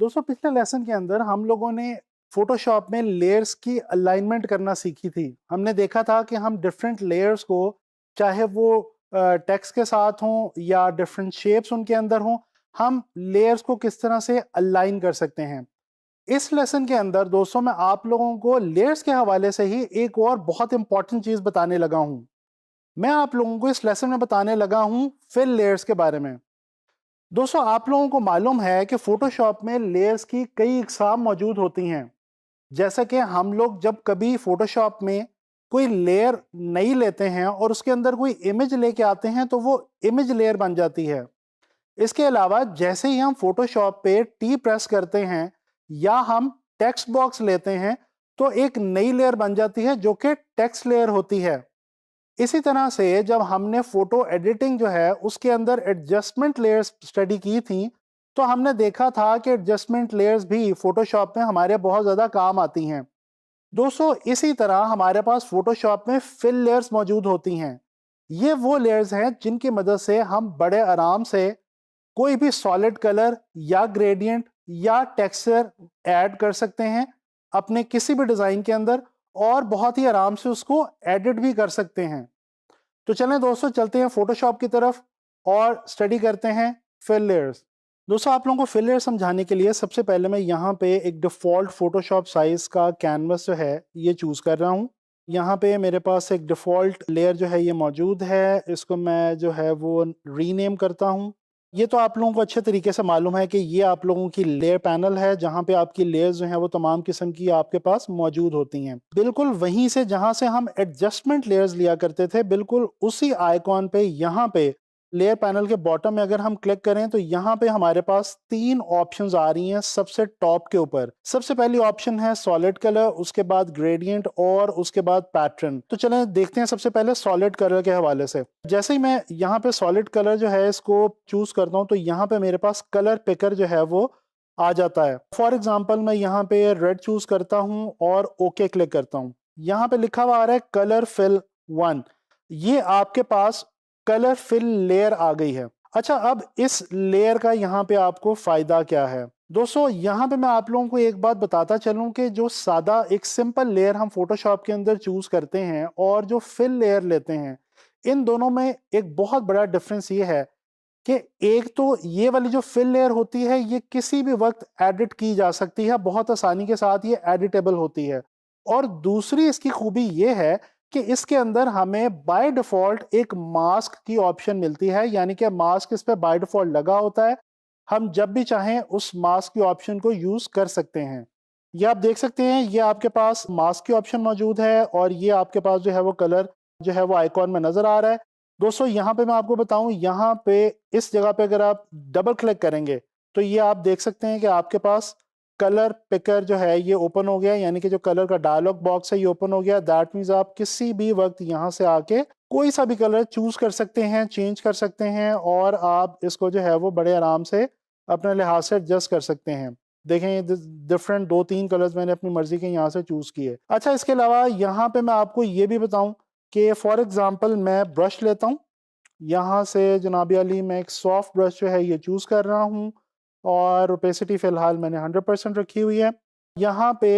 दोस्तों पिछले लेसन के अंदर हम लोगों ने फोटोशॉप में लेयर्स की अलाइनमेंट करना सीखी थी। हमने देखा था कि हम डिफरेंट लेयर्स को, चाहे वो टेक्स्ट के साथ हों या डिफरेंट शेप्स उनके अंदर हों, हम लेयर्स को किस तरह से अलाइन कर सकते हैं। इस लेसन के अंदर दोस्तों मैं आप लोगों को लेयर्स के हवाले से ही एक और बहुत इंपॉर्टेंट चीज बताने लगा हूं। मैं आप लोगों को इस लेसन में बताने लगा हूं फिल लेयर्स के बारे में। दोस्तों आप लोगों को मालूम है कि फोटोशॉप में लेयर्स की कई इकसाम मौजूद होती हैं। जैसे कि हम लोग जब कभी फोटोशॉप में कोई लेयर नई लेते हैं और उसके अंदर कोई इमेज लेके आते हैं तो वो इमेज लेयर बन जाती है। इसके अलावा जैसे ही हम फोटोशॉप पे टी प्रेस करते हैं या हम टेक्स्ट बॉक्स लेते हैं तो एक नई लेयर बन जाती है जो कि टेक्स्ट लेयर होती है। इसी तरह से जब हमने फोटो एडिटिंग जो है उसके अंदर एडजस्टमेंट लेयर्स स्टडी की थी तो हमने देखा था कि एडजस्टमेंट लेयर्स भी फोटोशॉप में हमारे बहुत ज़्यादा काम आती हैं। दोस्तों इसी तरह हमारे पास फोटोशॉप में फिल लेयर्स मौजूद होती हैं। ये वो लेयर्स हैं जिनकी मदद से हम बड़े आराम से कोई भी सॉलिड कलर या ग्रेडियंट या टेक्सचर ऐड कर सकते हैं अपने किसी भी डिज़ाइन के अंदर, और बहुत ही आराम से उसको एडिट भी कर सकते हैं। तो चलें दोस्तों चलते हैं फोटोशॉप की तरफ और स्टडी करते हैं फिल लेयर्स। दोस्तों आप लोगों को फिल लेयर समझाने के लिए सबसे पहले मैं यहाँ पे एक डिफ़ॉल्ट फोटोशॉप साइज का कैनवस जो है ये चूज़ कर रहा हूँ। यहाँ पे मेरे पास एक डिफ़ॉल्ट लेयर जो है ये मौजूद है, इसको मैं जो है वो रीनेम करता हूँ। ये तो आप लोगों को अच्छे तरीके से मालूम है कि ये आप लोगों की लेयर पैनल है जहाँ पे आपकी लेयर्स जो हैं वो तमाम किस्म की आपके पास मौजूद होती हैं। बिल्कुल वहीं से जहाँ से हम एडजस्टमेंट लेयर्स लिया करते थे, बिल्कुल उसी आइकॉन पे यहाँ पे लेयर पैनल के बॉटम में अगर हम क्लिक करें तो यहाँ पे हमारे पास 3 ऑप्शंस आ रही हैं सबसे टॉप के ऊपर। सबसे पहली ऑप्शन है सॉलिड कलर, उसके बाद ग्रेडियंट और उसके बाद पैटर्न। तो चलें देखते हैं सबसे पहले सॉलिड कलर के हवाले से। जैसे ही मैं यहाँ पे सॉलिड कलर जो है इसको चूज करता हूँ तो यहाँ पे मेरे पास कलर पिकर जो है वो आ जाता है। फॉर एग्जाम्पल मैं यहाँ पे रेड चूज करता हूँ और ओके क्लिक करता हूँ। यहाँ पे लिखा हुआ आ रहा है कलर फिल 1। ये आपके पास कलर फिल लेयर आ गई है। अच्छा अब इस लेयर का यहाँ पे आपको फायदा क्या है। दोस्तों यहाँ पे मैं आप लोगों को एक बात बताता चलूं कि जो सादा एक सिंपल लेयर हम फोटोशॉप के अंदर चूज करते हैं और जो फिल लेयर लेते हैं, इन दोनों में एक बहुत बड़ा डिफरेंस ये है कि एक तो ये वाली जो फिल लेयर होती है ये किसी भी वक्त एडिट की जा सकती है, बहुत आसानी के साथ ये एडिटेबल होती है। और दूसरी इसकी खूबी ये है कि इसके अंदर हमें बाय डिफॉल्ट एक मास्क की ऑप्शन मिलती है, यानी कि मास्क इस पे बाय डिफॉल्ट लगा होता है। हम जब भी चाहें उस मास्क की ऑप्शन को यूज कर सकते हैं। ये आप देख सकते हैं, ये आपके पास मास्क की ऑप्शन मौजूद है और ये आपके पास जो है वो कलर जो है वो आइकॉन में नजर आ रहा है। दोस्तों यहाँ पे मैं आपको बताऊं, यहाँ पे इस जगह पे अगर आप डबल क्लिक करेंगे तो ये आप देख सकते हैं कि आपके पास कलर पिकर जो है ये ओपन हो गया, यानी कि जो कलर का डायलॉग बॉक्स है ये ओपन हो गया। दैट मीन्स आप किसी भी वक्त यहाँ से आके कोई सा भी कलर चूज कर सकते हैं, चेंज कर सकते हैं और आप इसको जो है वो बड़े आराम से अपने लिहाज से एडजस्ट कर सकते हैं। देखें ये डिफरेंट 2-3 कलर्स मैंने अपनी मर्जी के यहाँ से चूज किए। अच्छा इसके अलावा यहाँ पे मैं आपको ये भी बताऊं कि फॉर एग्जांपल मैं ब्रश लेता हूँ, यहाँ से जनाबी अली मैं एक सॉफ्ट ब्रश जो है ये चूज कर रहा हूँ और ओपेसिटी फिलहाल मैंने 100% रखी हुई है। यहाँ पे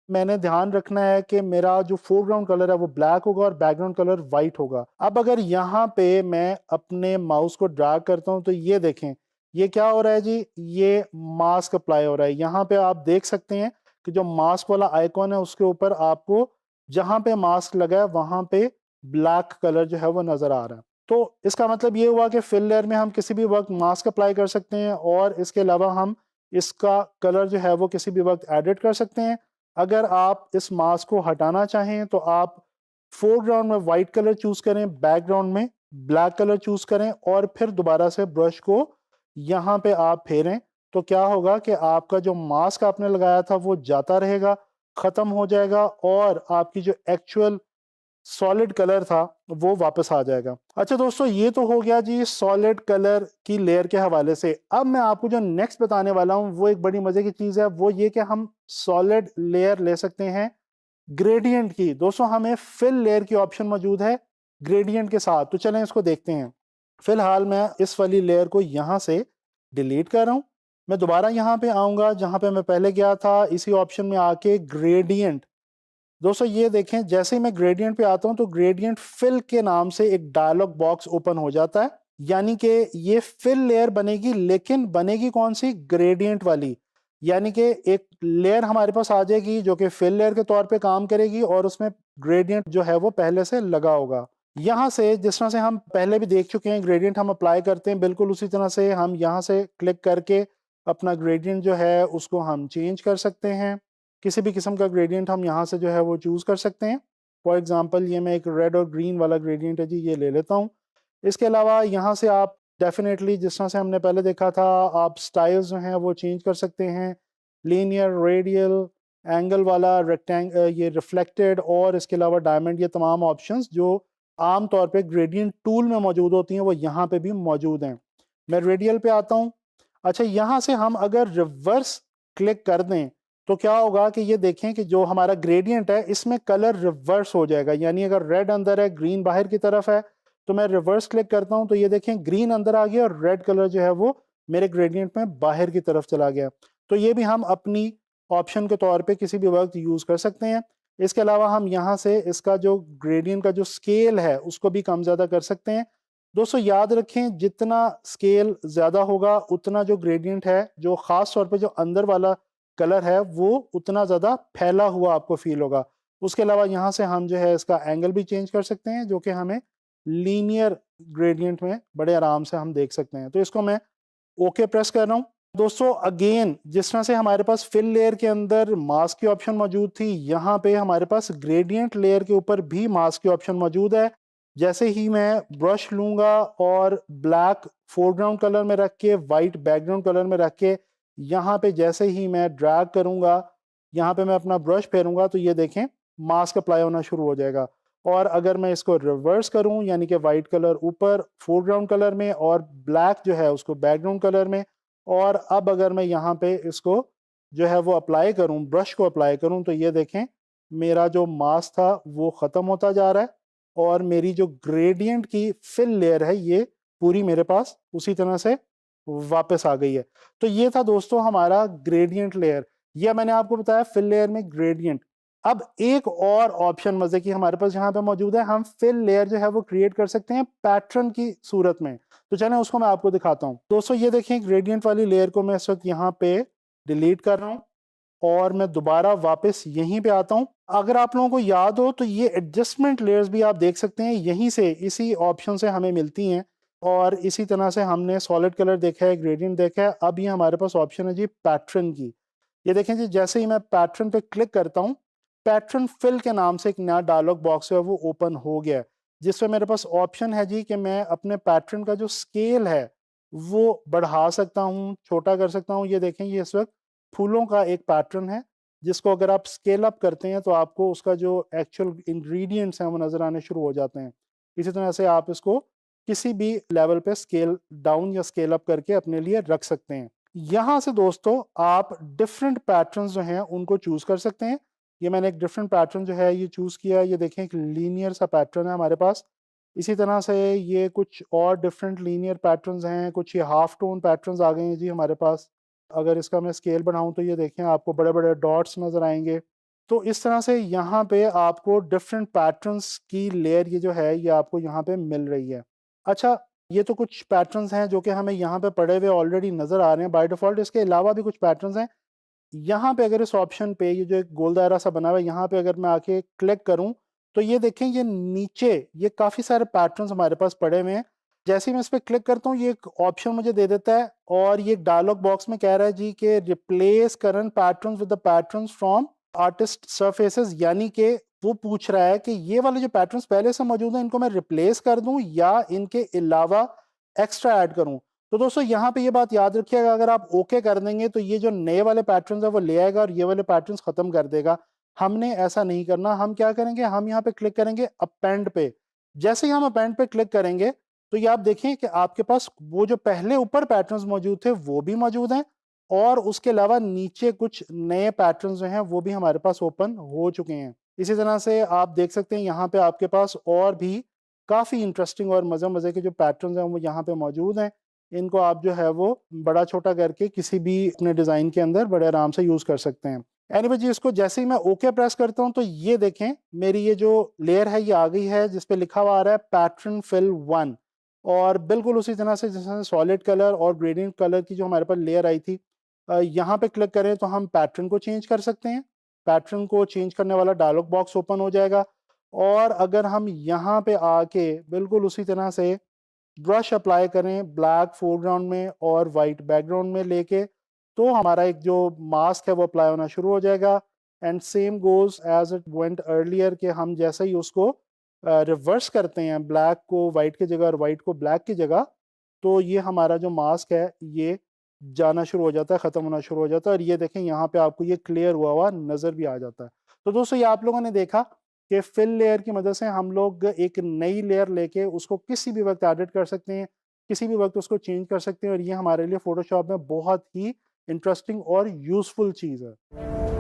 मैंने ध्यान रखना है कि मेरा जो फोरग्राउंड कलर है वो ब्लैक होगा और बैकग्राउंड कलर वाइट होगा। अब अगर यहाँ पे मैं अपने माउस को ड्रैग करता हूँ तो ये देखें ये क्या हो रहा है जी, ये मास्क अप्लाई हो रहा है। यहाँ पे आप देख सकते हैं कि जो मास्क वाला आइकॉन है उसके ऊपर आपको जहाँ पे मास्क लगा है वहां पे ब्लैक कलर जो है वो नजर आ रहा है। तो इसका मतलब ये हुआ कि फिल लेयर में हम किसी भी वक्त मास्क अप्लाई कर सकते हैं और इसके अलावा हम इसका कलर जो है वो किसी भी वक्त एडिट कर सकते हैं। अगर आप इस मास्क को हटाना चाहें तो आप फोरग्राउंड में वाइट कलर चूज करें, बैकग्राउंड में ब्लैक कलर चूज करें और फिर दोबारा से ब्रश को यहाँ पे आप फेरें तो क्या होगा कि आपका जो मास्क आपने लगाया था वो जाता रहेगा, खत्म हो जाएगा और आपकी जो एक्चुअल सॉलिड कलर था वो वापस आ जाएगा। अच्छा दोस्तों ये तो हो गया जी सॉलिड कलर की लेयर के हवाले से। अब मैं आपको जो नेक्स्ट बताने वाला हूं वो एक बड़ी मजे की चीज है, वो ये कि हम सॉलिड लेयर ले सकते हैं ग्रेडियंट की। दोस्तों हमें फिल लेयर की ऑप्शन मौजूद है ग्रेडियंट के साथ, तो चलें इसको देखते हैं। फिलहाल मैं इस वाली लेयर को यहां से डिलीट कर रहा हूं मैं दोबारा यहाँ पे आऊँगा जहाँ पे मैं पहले गया था, इसी ऑप्शन में आके ग्रेडियंट। दोस्तों ये देखें, जैसे ही मैं ग्रेडियंट पे आता हूँ तो ग्रेडियंट फिल के नाम से एक डायलॉग बॉक्स ओपन हो जाता है। यानी कि ये फिल लेयर बनेगी, लेकिन बनेगी कौन सी? ग्रेडियंट वाली। यानी कि एक लेयर हमारे पास आ जाएगी जो कि फिल लेयर के तौर पे काम करेगी और उसमें ग्रेडियंट जो है वो पहले से लगा होगा। यहाँ से जिस तरह से हम पहले भी देख चुके हैं ग्रेडियंट हम अप्लाई करते हैं, बिल्कुल उसी तरह से हम यहाँ से क्लिक करके अपना ग्रेडियंट जो है उसको हम चेंज कर सकते हैं। किसी भी किस्म का ग्रेडियंट हम यहाँ से जो है वो चूज़ कर सकते हैं। फॉर एग्जांपल ये मैं एक रेड और ग्रीन वाला ग्रेडियंट है जी, ये ले लेता हूँ। इसके अलावा यहाँ से आप डेफिनेटली जिस तरह से हमने पहले देखा था, आप स्टाइल्स जो हैं वो चेंज कर सकते हैं। लीनियर, रेडियल, एंगल वाला, ये रिफ्लेक्टेड और इसके अलावा डायमंड, ये तमाम ऑप्शंस जो आम तौर पे ग्रेडियंट टूल में मौजूद होती हैं वो यहाँ पे भी मौजूद हैं। मैं रेडियल पे आता हूँ। अच्छा, यहाँ से हम अगर रिवर्स क्लिक कर दें तो क्या होगा कि ये देखें कि जो हमारा ग्रेडियंट है इसमें कलर रिवर्स हो जाएगा। यानी अगर रेड अंदर है, ग्रीन बाहर की तरफ है, तो मैं रिवर्स क्लिक करता हूं तो ये देखें ग्रीन अंदर आ गया और रेड कलर जो है वो मेरे ग्रेडियंट में बाहर की तरफ चला गया। तो ये भी हम अपनी ऑप्शन के तौर पे किसी भी वक्त यूज कर सकते हैं। इसके अलावा हम यहाँ से इसका जो ग्रेडियंट का जो स्केल है उसको भी कम ज्यादा कर सकते हैं। दोस्तों याद रखें, जितना स्केल ज्यादा होगा उतना जो ग्रेडियंट है, जो खास तौर पे जो अंदर वाला कलर है, वो उतना ज़्यादा फैला हुआ आपको फील होगा। उसके अलावा यहाँ से हम जो है इसका एंगल भी चेंज कर सकते हैं, जो कि हमें लीनियर ग्रेडियंट में बड़े आराम से हम देख सकते हैं। तो इसको मैं ओके प्रेस कर रहा हूँ। दोस्तों अगेन, जिस तरह से हमारे पास फिल लेयर के अंदर मास्क की ऑप्शन मौजूद थी, यहाँ पे हमारे पास ग्रेडियंट लेयर के ऊपर भी मास्क की ऑप्शन मौजूद है। जैसे ही मैं ब्रश लूंगा और ब्लैक फोरग्राउंड कलर में रख के वाइट बैकग्राउंड कलर में रख के यहाँ पे जैसे ही मैं ड्रैग करूंगा, यहाँ पे मैं अपना ब्रश फेरूंगा तो ये देखें मास्क अप्लाई होना शुरू हो जाएगा। और अगर मैं इसको रिवर्स करूं, यानी कि वाइट कलर ऊपर फोरग्राउंड कलर में और ब्लैक जो है उसको बैकग्राउंड कलर में, और अब अगर मैं यहाँ पे इसको जो है वो अप्लाई करूं, ब्रश को अप्लाई करूं, तो ये देखें मेरा जो मास्क था वो ख़त्म होता जा रहा है और मेरी जो ग्रेडियंट की फिल लेयर है ये पूरी मेरे पास उसी तरह से वापस आ गई है। तो ये था दोस्तों हमारा ग्रेडियंट लेयर। यह मैंने आपको बताया फिल लेयर में ग्रेडियंट। अब एक और ऑप्शन मजे की हमारे पास यहाँ पे मौजूद है, हम फिल लेयर जो है वो क्रिएट कर सकते हैं पैटर्न की सूरत में। तो चलें उसको मैं आपको दिखाता हूँ। दोस्तों ये देखें ग्रेडियंट वाली लेयर को मैं इस वक्त यहाँ पे डिलीट कर रहा हूँ और मैं दोबारा वापस यहीं पे आता हूँ। अगर आप लोगों को याद हो तो ये एडजस्टमेंट लेयर्स भी आप देख सकते हैं, यहीं से इसी ऑप्शन से हमें मिलती हैं। और इसी तरह से हमने सॉलिड कलर देखा है, ग्रेडियंट देखा है, अब ये हमारे पास ऑप्शन है जी पैटर्न की। ये देखें जी, जैसे ही मैं पैटर्न पे क्लिक करता हूँ, पैटर्न फिल के नाम से एक नया डायलॉग बॉक्स है वो ओपन हो गया है, जिसमें मेरे पास ऑप्शन है जी कि मैं अपने पैटर्न का जो स्केल है वो बढ़ा सकता हूँ, छोटा कर सकता हूँ। ये देखें ये इस वक्त फूलों का एक पैटर्न है, जिसको अगर आप स्केल अप करते हैं तो आपको उसका जो एक्चुअल इंग्रेडिएंट्स हैं वो नज़र आने शुरू हो जाते हैं। इसी तरह से आप इसको किसी भी लेवल पे स्केल डाउन या स्केल अप करके अपने लिए रख सकते हैं। यहाँ से दोस्तों आप डिफरेंट पैटर्न्स जो हैं उनको चूज कर सकते हैं। ये मैंने एक डिफरेंट पैटर्न जो है ये चूज किया है। ये देखें एक लीनियर सा पैटर्न है हमारे पास। इसी तरह से ये कुछ और डिफरेंट लीनियर पैटर्न्स हैं, कुछ ये हाफ टोन पैटर्न्स आ गए हैं जी हमारे पास। अगर इसका मैं स्केल बढ़ाऊं तो ये देखें आपको बड़े बड़े डॉट्स नज़र आएंगे। तो इस तरह से यहाँ पे आपको डिफरेंट पैटर्न्स की लेयर ये जो है ये आपको यहाँ पे मिल रही है। अच्छा, ये तो कुछ पैटर्न्स हैं जो कि हमें यहाँ पे पड़े हुए ऑलरेडी नज़र आ रहे हैं बाय डिफ़ॉल्ट। इसके अलावा भी कुछ पैटर्न्स हैं। यहाँ पे अगर इस ऑप्शन पे ये जो एक गोल दायरा सा बना हुआ है, यहाँ पे अगर मैं आके क्लिक करूँ तो ये देखें ये नीचे ये काफ़ी सारे पैटर्न्स हमारे पास पड़े हुए हैं। जैसे ही मैं इस पर क्लिक करता हूँ ये एक ऑप्शन मुझे दे देता है और ये डायलॉग बॉक्स में कह रहा है जी कि replace current patterns with the patterns from artist surfaces. यानी कि वो पूछ रहा है कि ये वाले जो पैटर्न्स पहले से मौजूद हैं इनको मैं रिप्लेस कर दूं या इनके अलावा एक्स्ट्रा ऐड करूं। तो दोस्तों यहाँ पे ये बात याद रखिएगा, अगर आप ओके कर देंगे तो ये जो नए वाले पैटर्न्स है वो ले आएगा और ये वाले पैटर्न्स खत्म कर देगा। हमने ऐसा नहीं करना। हम क्या करेंगे, हम यहाँ पे क्लिक करेंगे अपेंड पे। जैसे ही हम अपेंड पे क्लिक करेंगे तो ये आप देखें कि आपके पास वो जो पहले ऊपर पैटर्न्स मौजूद थे वो भी मौजूद हैं और उसके अलावा नीचे कुछ नए पैटर्न्स जो हैं वो भी हमारे पास ओपन हो चुके हैं। इसी तरह से आप देख सकते हैं यहाँ पे आपके पास और भी काफ़ी इंटरेस्टिंग और मज़े मज़े के जो पैटर्न्स हैं वो यहाँ पे मौजूद हैं। इनको आप जो है वो बड़ा छोटा करके किसी भी अपने डिज़ाइन के अंदर बड़े आराम से यूज़ कर सकते हैं। एनीवे जी, इसको जैसे ही मैं ओके प्रेस करता हूँ तो ये देखें मेरी ये जो लेयर है ये आ गई है, जिस पे लिखा हुआ आ रहा है पैटर्न फिल 1। और बिल्कुल उसी तरह से जैसे सॉलिड कलर और ग्रेडियंट कलर की जो हमारे पास लेयर आई थी, यहाँ पे क्लिक करें तो हम पैटर्न को चेंज कर सकते हैं। पैटर्न को चेंज करने वाला डायलॉग बॉक्स ओपन हो जाएगा। और अगर हम यहाँ पे आके बिल्कुल उसी तरह से ब्रश अप्लाई करें ब्लैक फोरग्राउंड में और वाइट बैकग्राउंड में लेके, तो हमारा एक जो मास्क है वो अप्लाई होना शुरू हो जाएगा। And same goes as it went earlier, कि हम जैसे ही उसको रिवर्स करते हैं, ब्लैक को वाइट की जगह और वाइट को ब्लैक की जगह, तो ये हमारा जो मास्क है ये जाना शुरू हो जाता है, ख़त्म होना शुरू हो जाता है। और ये देखें यहाँ पे आपको ये क्लियर हुआ हुआ नज़र भी आ जाता है। तो दोस्तों, ये आप लोगों ने देखा कि फिल लेयर की मदद से हम लोग एक नई लेयर लेके उसको किसी भी वक्त एडिट कर सकते हैं, किसी भी वक्त उसको चेंज कर सकते हैं। और ये हमारे लिए फ़ोटोशॉप में बहुत ही इंटरेस्टिंग और यूज़फुल चीज़ है।